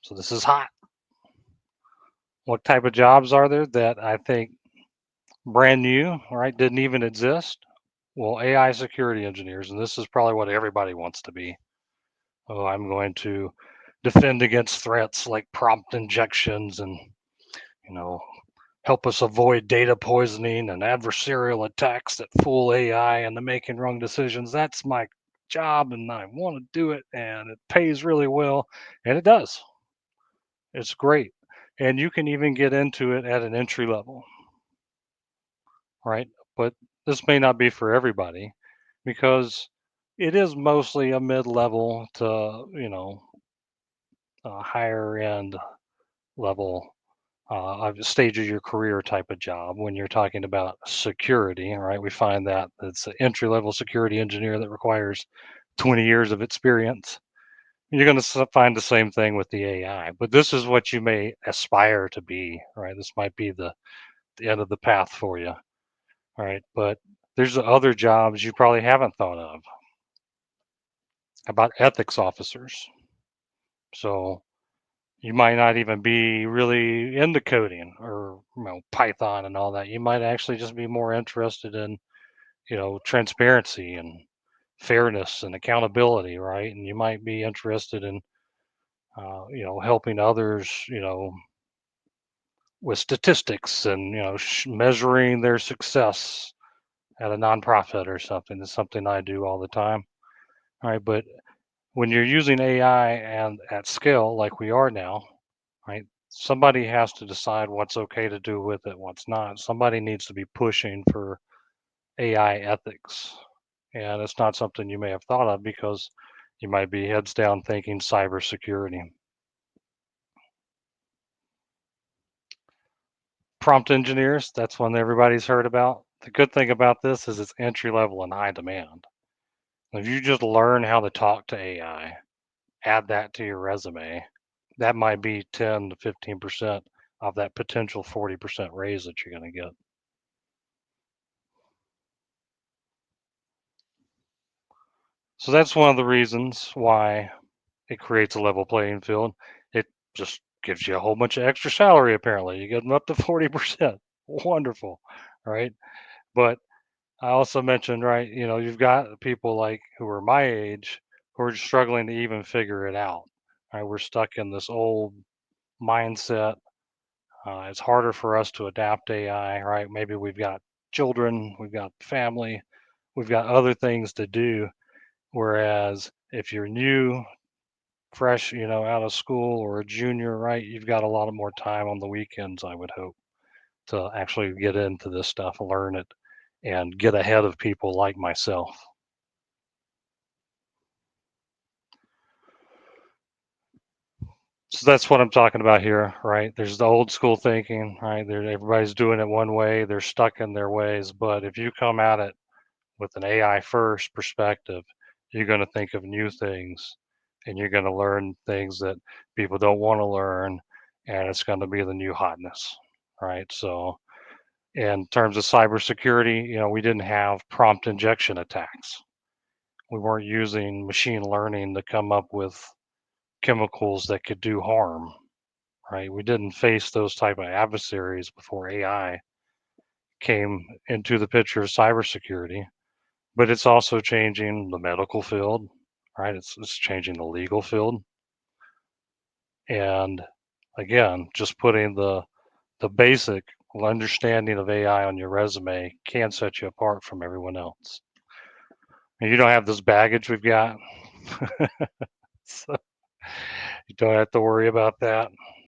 So this is hot. What type of jobs are there that I think brand new, right? Didn't even exist. Well, AI security engineers, and this is probably what everybody wants to be. Oh, I'm going to defend against threats like prompt injections and, you know, help us avoid data poisoning and adversarial attacks that fool AI into making wrong decisions. That's my job, and I want to do it, and it pays really well, and it does. It's great. And you can even get into it at an entry level, right? But this may not be for everybody because it is mostly a mid-level to, a higher end level stage of your career type of job when you're talking about security, right? We find that it's an entry level security engineer that requires 20 years of experience. You're going to find the same thing with the AI, but this is what you may aspire to be, right? This might be the end of the path for you, right? But there's other jobs you probably haven't thought of. How about ethics officers? So you might not even be really into coding or Python and all that. You might actually just be more interested in transparency and fairness and accountability, right? And you might be interested in helping others, with statistics and measuring their success at a nonprofit or something. That's something I do all the time. All right, but when you're using AI and at scale like we are now, right? Somebody has to decide what's okay to do with it, what's not. Somebody needs to be pushing for AI ethics. And it's not something you may have thought of because you might be heads down thinking cybersecurity. Prompt engineers, that's one everybody's heard about. The good thing about this is it's entry level and high demand. If you just learn how to talk to AI, add that to your resume, that might be 10 to 15% of that potential 40% raise that you're going to get. So that's one of the reasons why it creates a level playing field. It just gives you a whole bunch of extra salary, apparently. You get them up to 40%. Wonderful, right? But I also mentioned, right, you've got people like who are my age who are struggling to even figure it out. Right? We're stuck in this old mindset. It's harder for us to adapt AI, right? Maybe we've got children, we've got family, we've got other things to do. Whereas if you're new, fresh, out of school or a junior, right, you've got a lot of more time on the weekends, I would hope, to actually get into this stuff, learn it, and get ahead of people like myself. So that's what I'm talking about here, right? There's the old school thinking, right? Everybody's doing it one way, they're stuck in their ways. But if you come at it with an AI first perspective, you're going to think of new things and you're going to learn things that people don't want to learn, and it's going to be the new hotness, right? So, in terms of cybersecurity, we didn't have prompt injection attacks. We weren't using machine learning to come up with chemicals that could do harm, right? We didn't face those type of adversaries before AI came into the picture of cybersecurity. But it's also changing the medical field, right? It's changing the legal field. And again, just putting the basic understanding of AI on your resume can set you apart from everyone else. And you don't have this baggage we've got. So you don't have to worry about that.